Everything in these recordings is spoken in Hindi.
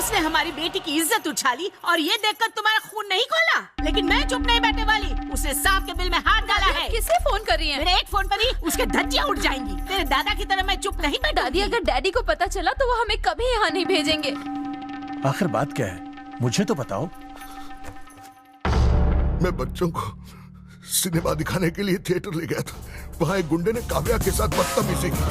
उसने हमारी बेटी की इज्जत उछाली और ये देखकर तुम्हारा खून नहीं खोला। लेकिन मैं चुप नहीं बैठने वाली। उसने सांप के बिल में हाथ डाला है। किसे फोन कर रही है? मेरे एक फोन पर ही उसके धज्जियां उड़ जाएंगी। तेरे दादा की तरह मैं चुप नहीं बैठूंगी। दादी, अगर डैडी को पता चला तो वो हमें कभी यहाँ नहीं भेजेंगे। आखिर बात क्या है, मुझे तो बताओ। मैं बच्चों को सिनेमा दिखाने के लिए थिएटर ले गया था। वहाँ एक गुंडे ने काव्या के साथ बदतमीजी की।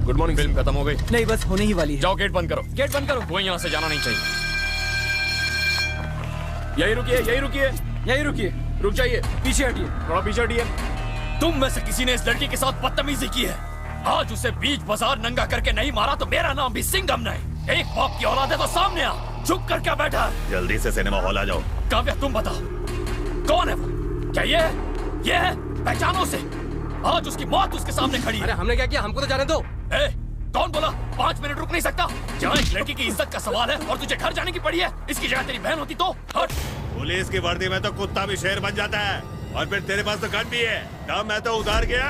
Good morning. फिल्म खत्म हो गई? नहीं, बस होने ही वाली है। जाओ, गेट बंद करो। गेट बंद करो। वो यहाँ से जाना नहीं चाहिए। यही रुकिए, यही रुकिए, यही रुकिए। रुक जाइए। पीछे हटिए, थोड़ा पीछे हटिए। तुम में से किसी ने इस लड़की के साथ बदतमीजी की है। आज उसे बीच बाजार नंगा करके नहीं मारा तो मेरा नाम भी सिंघम नहीं। एक बाप की औलाद है तो सामने आ। चुप कर क्या बैठा है? जल्दी से सिनेमा हॉल आ जाओ। काव्या, तुम बताओ कौन है वो? क्या ये है? पहचानो उसे। आज उसकी मौत उसके सामने खड़ी है। अरे हमने क्या किया? हमको तो जाने दो। कौन बोला 5 मिनट रुक नहीं सकता? जहाँ एक लड़की की इज्जत का सवाल है और तुझे घर जाने की पड़ी है। इसकी जगह तेरी बहन होती तो हट। पुलिस की वर्दी में तो कुत्ता भी शेर बन जाता है। और फिर तेरे पास तो गन भी है। कब मैं तो उधार गया।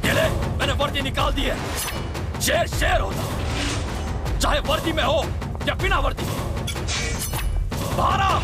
ये ले, मैंने वर्दी निकाल दी है। शेर शेर होता, चाहे वर्दी में हो या बिना वर्दी। बाहर आ।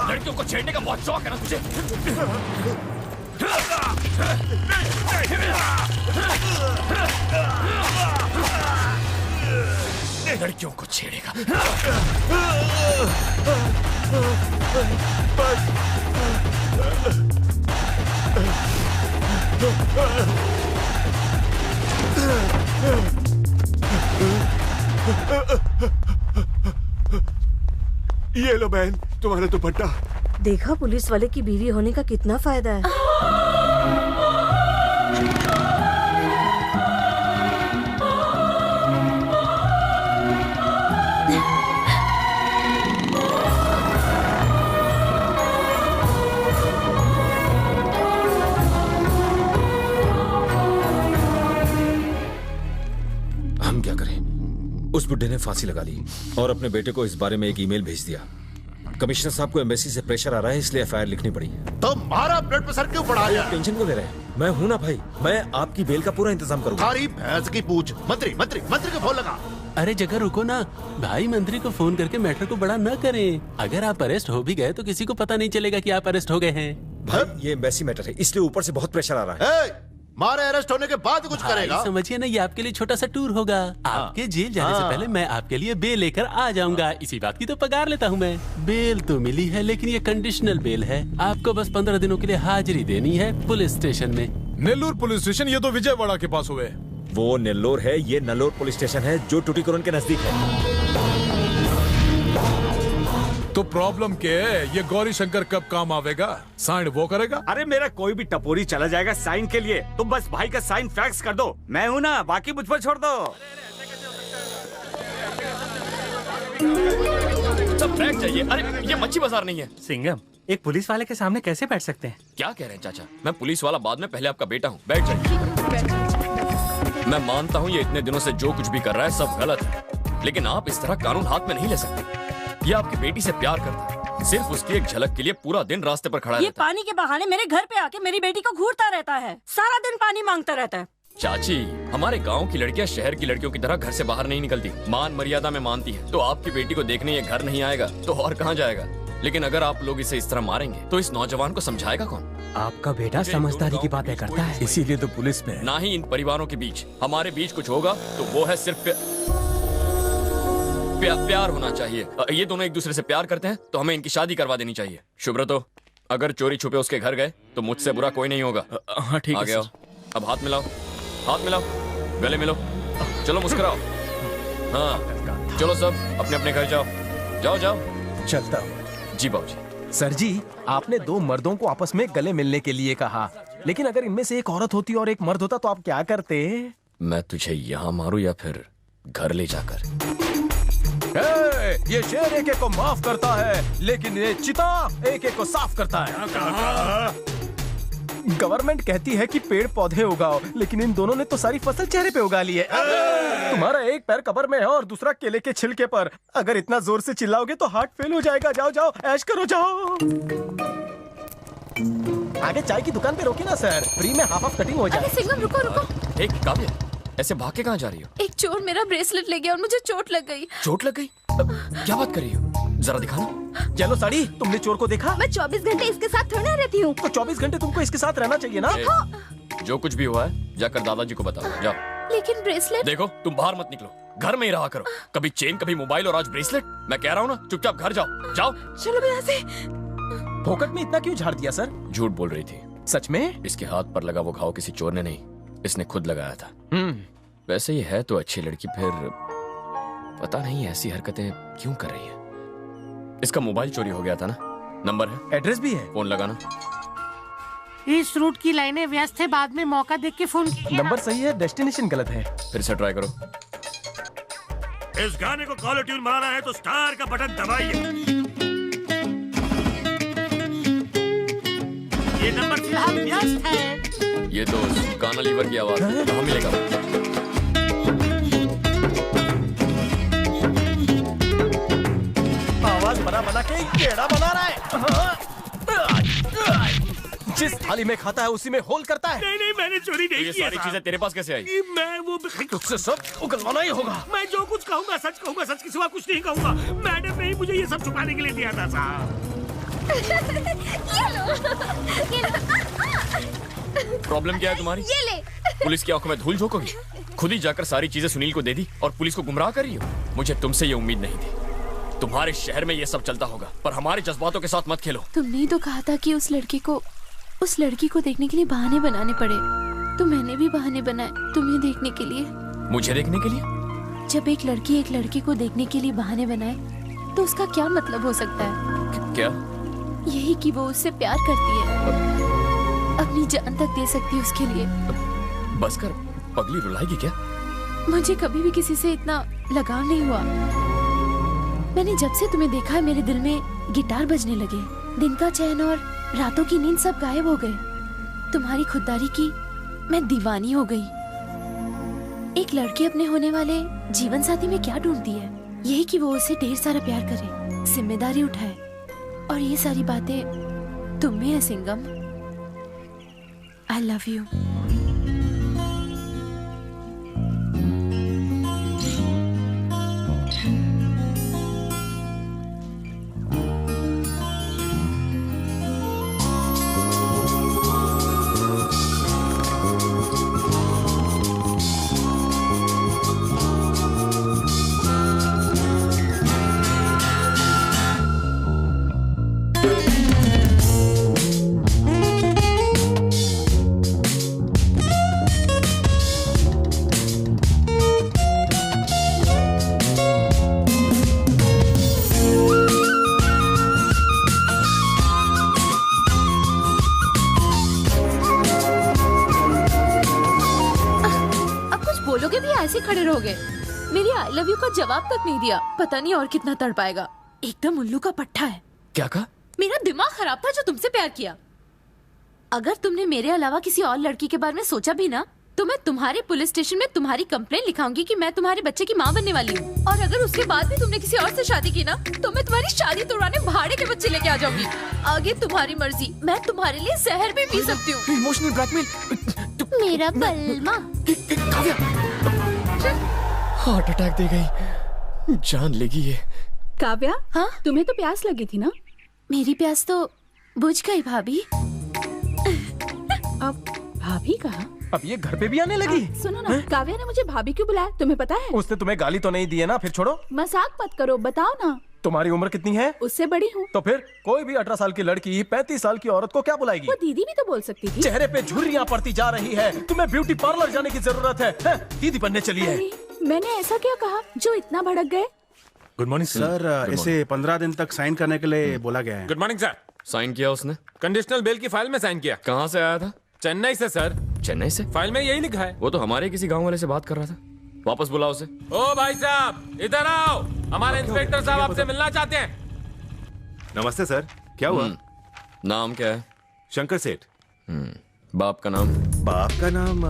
लड़कियों को छेड़ने का बहुत शौक है ना तुझे? लड़कियों को छेड़ेगा। ये लो बहन, तुम्हारा दुपट्टा। देखा पुलिस वाले की बीवी होने का कितना फायदा है। हम क्या करें? उस बुड्ढे ने फांसी लगा ली और अपने बेटे को इस बारे में एक ईमेल भेज दिया। कमिश्नर साहब को एम्बेसी से प्रेशर आ रहा है, इसलिए एफआईआर लिखनी पड़ी। तो हमारा ब्लड प्रेशर क्यों बढ़ा है? टेंशन क्यों ले रहे हैं? मैं हूं ना भाई, मैं आपकी बेल का पूरा इंतजाम करूंगा। थारी भैंस की पूछ। मंत्री मंत्री मंत्री को फोन लगा। अरे जगह रुको ना भाई, मंत्री को फोन करके मैटर को बड़ा न करें। अगर आप अरेस्ट हो भी गए तो किसी को पता नहीं चलेगा कि आप अरेस्ट हो गए हैं। भाई ये एम्बेसी मैटर है, इसलिए ऊपर से बहुत प्रेशर आ रहा है। हमारे अरेस्ट होने के बाद कुछ करेगा। समझिए ना, ये आपके लिए छोटा सा टूर होगा। आपके जेल जाने से पहले मैं आपके लिए बेल लेकर आ जाऊंगा। इसी बात की तो पगार लेता हूँ मैं। बेल तो मिली है, लेकिन ये कंडीशनल बेल है। आपको बस 15 दिनों के लिए हाजिरी देनी है पुलिस स्टेशन में। नेल्लूर पुलिस स्टेशन, ये तो विजयवाड़ा के पास हुए। वो नेल्लोर है, ये नल्लोर पुलिस स्टेशन है जो टूटीकोरन के नजदीक है। तो प्रॉब्लम क्या है? ये गौरी शंकर कब काम आवेगा? साइन वो करेगा? अरे मेरा कोई भी टपोरी चला जाएगा साइन के लिए। तुम बस भाई का साइन फैक्स कर दो, मैं हूँ ना, बाकी मुझ पर छोड़ दो। सब बैग चाहिए। अरे ये मच्छी बाजार नहीं है। सिंघम, एक पुलिस वाले के सामने कैसे बैठ सकते हैं? क्या कह रहे हैं चाचा? मैं पुलिस वाला बाद में, पहले आपका बेटा हूँ। बैठ जाइए। मैं मानता हूँ ये इतने दिनों से जो कुछ भी कर रहा है सब गलत है, लेकिन आप इस तरह कानून हाथ में नहीं ले सकते। ये आपकी बेटी से प्यार करता है, सिर्फ उसकी एक झलक के लिए पूरा दिन रास्ते पर खड़ा ये रहता है। पानी के बहाने मेरे घर पे आके मेरी बेटी को घूरता रहता है, सारा दिन पानी मांगता रहता है। चाची, हमारे गांव की लड़कियां शहर की लड़कियों की तरह घर से बाहर नहीं निकलती, मान मर्यादा में मानती है। तो आपकी बेटी को देखने ये घर नहीं आएगा तो और कहाँ जाएगा? लेकिन अगर आप लोग इसे इस तरह मारेंगे तो इस नौजवान को समझाएगा कौन? आपका बेटा समझदारी की बातें करता है, इसीलिए तो पुलिस में है। ना ही इन परिवारों के बीच, हमारे बीच कुछ होगा तो वो है सिर्फ प्यार होना चाहिए। ये दोनों एक दूसरे से प्यार करते हैं तो हमें इनकी शादी करवा देनी चाहिए। शुभ्रतो, अगर चोरी छुपे उसके घर गए तो मुझसे बुरा कोई नहीं होगा। हाँ ठीक है। आगे आओ, अब हाथ मिलाओ, हाथ मिलाओ, गले मिलो, चलो मुस्कुराओ। हाँ चलो सब अपने अपने घर जाओ, जाओ जाओ। चलता हूँ। जी बाबूजी। सर जी, आपने दो मर्दों को आपस में गले मिलने के लिए कहा, लेकिन अगर इनमें से एक औरत होती और एक मर्द होता तो आप क्या करते? मैं तुझे यहाँ मारूं या फिर घर ले जाकर? ये शेर एक एक को माफ करता है, लेकिन ये चिता एक एक को साफ करता है। गवर्नमेंट कहती है कि पेड़ पौधे उगाओ, लेकिन इन दोनों ने तो सारी फसल चेहरे पे उगा ली है। तुम्हारा एक पैर कब्र में है और दूसरा केले के छिलके पर। अगर इतना जोर से चिल्लाओगे तो हार्ट फेल हो जाएगा। जाओ जाओ, ऐश करो, जाओ। आगे चाय की दुकान पे रोके ना सर, फ्री में हाफ कटिंग हो जाए। सिंघम रुको रुको। एक काव्य, ऐसे भाग के कहाँ जा रही हो? एक चोर मेरा ब्रेसलेट ले गया और मुझे चोट लग गई। चोट लग गई? क्या बात कर रही हो? जरा दिखाना। चलो साड़ी, तुमने चोर को देखा? मैं 24 घंटे इसके साथ थोड़ी रहती हूँ। तो 24 घंटे तुमको इसके साथ रहना चाहिए ना। जो कुछ भी हुआ है जाकर दादाजी को बताओ, जाओ। लेकिन ब्रेसलेट। देखो, तुम बाहर मत निकलो, घर में ही रहा करो। कभी चेन, कभी मोबाइल और आज ब्रेसलेट। मैं कह रहा हूँ ना, चुपचाप घर जाओ, जाओ। चलो यहाँ से। फोकट में इतना क्यों झाड़ दिया सर? झूठ बोल रही थी। सच में? इसके हाथ पर लगा वो घाव किसी चोर ने नहीं, इसने खुद लगाया था। वैसे ही है तो अच्छी लड़की, फिर पता नहीं ऐसी हरकतें क्यों कर रही है। इसका मोबाइल चोरी हो गया था ना? नंबर है, एड्रेस भी है, फोन लगाना। इस रूट की लाइनें व्यस्त है, बाद में मौका देख के फोन कीजिए। नंबर सही है, डेस्टिनेशन गलत है। फिर से ट्राई करो। इस गाने को कॉलर ट्यून मारा है तो स्टार का बटन दबाइए। ये नंबर फिलहाल व्यस्त है। ये तो गाना लीवर की आवाज है, कहाँ मिलेगा? आवाज बना के टेढ़ा बना रहा है। जिस थाली में खाता है उसी में होल करता है। नहीं नहीं, मैंने चोरी नहीं ये की है। सारी चीजें तेरे पास कैसे आई? मैं वो तुझसे सब उगलवाना ही होगा। मैं जो कुछ कहूँगा सच कहूँगा, सच के सिवा कुछ नहीं कहूँगा। मैडम ने ही मुझे ये सब छुपाने के लिए दिया था साहब। प्रॉब्लम क्या है तुम्हारी? ये ले। पुलिस की आंखों में धूल झोंकोगी? खुद ही जाकर सारी चीजें सुनील को दे दी और पुलिस को गुमराह कर रही हो। मुझे तुमसे ये उम्मीद नहीं थी। तुम्हारे शहर में ये सब चलता होगा, पर हमारे जज्बातों के साथ मत खेलो। तुमने ही तो कहा था कि उस लड़की को देखने के लिए बहाने बनाने पड़े, तो मैंने भी बहाने बनाए तुम्हें देखने के लिए। मुझे देखने के लिए? जब एक लड़की एक लड़के को देखने के लिए बहाने बनाए तो उसका क्या मतलब हो सकता है? क्या? यही कि वो उससे प्यार करती है, अपनी जान तक दे सकती है उसके लिए। बस कर, पगली रुलाएगी क्या? मुझे कभी भी किसी से इतना लगाव नहीं हुआ। मैंने जब से तुम्हें देखा है मेरे दिल में गिटार बजने लगे, दिन का चैन और रातों की नींद सब गायब हो गए। तुम्हारी खुददारी की मैं दीवानी हो गई। एक लड़की अपने होने वाले जीवन साथी में क्या ढूंढती है? यही कि वो उसे ढेर सारा प्यार करे, जिम्मेदारी उठाए, और ये सारी बातें तुम में है सिंघम। I love you. बोलोगे भी ऐसे खड़े रहोगे? मेरी आई लव यू का जवाब तक नहीं दिया। पता नहीं और कितना तड़पाएगा। एकदम उल्लू का पट्टा है। क्या कहा? मेरा दिमाग खराब था जो तुमसे प्यार किया। अगर तुमने मेरे अलावा किसी और लड़की के बारे में सोचा भी ना, तो मैं तुम्हारे पुलिस स्टेशन में तुम्हारी कंप्लेंट लिखाऊंगी कि मैं तुम्हारे बच्चे की माँ बनने वाली हूँ। और अगर उसके बाद भी तुमने किसी और से शादी की ना, तो मैं तुम्हारी शादी तोड़वाने भाड़े के बच्चे लेके आ जाऊंगी। आगे तुम्हारी मर्जी। मैं तुम्हारे लिए शहर में पी सकती हूँ। Emotional blackmail. मेरा बलमा। हार्ट अटैक दे गई, जान लेगी ये। काव्या, हाँ तुम्हें तो प्यास लगी थी ना? मेरी प्यास तो बुझ गई भाभी। अब भाभी कहाँ? अब ये घर पे भी आने लगी। सुनो ना, काव्या ने मुझे भाभी क्यों बुलाया, तुम्हें पता है? उसने तुम्हें गाली तो नहीं दी है ना? फिर छोड़ो, मजाक मत करो, बताओ ना। तुम्हारी उम्र कितनी है? उससे बड़ी हूँ। तो फिर कोई भी 18 साल की लड़की 35 साल की औरत को क्या बुलाएगी? वो दीदी भी तो बोल सकती थी। चेहरे पे झुर्रियाँ पड़ती जा रही है। तुम्हें ब्यूटी पार्लर जाने की जरूरत है? दीदी बनने चली है। मैंने ऐसा क्या कहा जो इतना भड़क गए? Good morning sir. इसे 15 दिन तक साइन करने के लिए बोला गया है। Good morning sir. साइन किया उसने? कंडीशनल बेल की फाइल में साइन किया। कहाँ से आया था? चेन्नई से सर। चेन्नई से? फाइल में यही लिखा है। वो तो हमारे किसी गांव वाले से बात कर रहा था। वापस बुलाओ उसे। ओ भाई साहब, इधर आओ। हमारे इंस्पेक्टर साहब आपसे मिलना चाहते हैं। नमस्ते सर, क्या हुआ? नाम क्या है? शंकर सेठ। बाप का नाम? बाप का नाम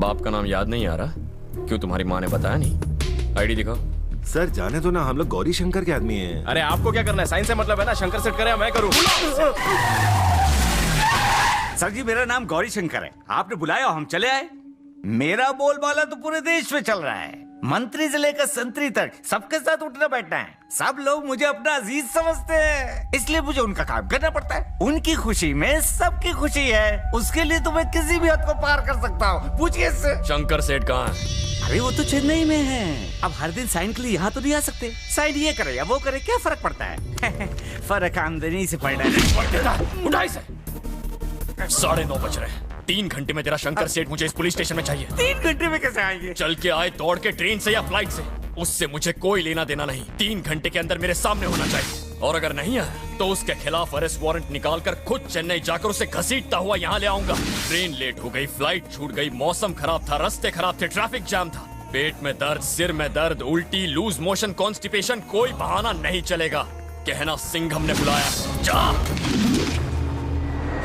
बाप का नाम याद नहीं आ रहा? क्यों, तुम्हारी माँ ने बताया नहीं? आईडी दिखाओ। सर जाने दो ना, हम लोग गौरी शंकर के आदमी हैं। अरे आपको क्या करना है? साइन से मतलब है ना? शंकर सेठ करे या मैं करूं? सर जी, मेरा नाम गौरी शंकर है। आपने बुलाया और हम चले आए। मेरा बोलबाला तो पूरे देश में चल रहा है। मंत्री से लेकर संतरी तक सबके साथ उठना बैठना है। सब लोग मुझे अपना अजीज समझते हैं, इसलिए मुझे उनका काम करना पड़ता है। उनकी खुशी में सबकी खुशी है। उसके लिए तो मैं किसी भी हद को पार कर सकता हूँ। पूछिए इससे। शंकर सेठ कहाँ है? अरे वो तो चेन्नई में है। अब हर दिन साइन के लिए यहाँ तो नहीं आ सकते। साइन ये करे या वो करे, क्या फर्क पड़ता है? फर्क आमदनी से पड़ रहा है। उठाई से 9:30 बज रहे हैं। 3 घंटे में तेरा शंकर सेठ मुझे इस पुलिस स्टेशन में चाहिए। 3 घंटे में कैसे आएंगे? चल के आए, दौड़ के, ट्रेन से या फ्लाइट से, उससे मुझे कोई लेना देना नहीं। 3 घंटे के अंदर मेरे सामने होना चाहिए। और अगर नहीं आया तो उसके खिलाफ अरेस्ट वारंट निकाल कर खुद चेन्नई जाकर उसे घसीटता हुआ यहाँ ले आऊंगा। ट्रेन लेट हो गई, फ्लाइट छूट गई, मौसम खराब था, रास्ते खराब थे, ट्रैफिक जाम था, पेट में दर्द, सिर में दर्द, उल्टी, लूज मोशन, कॉन्स्टिपेशन, कोई बहाना नहीं चलेगा। कहना सिंघम ने बुलाया। जा।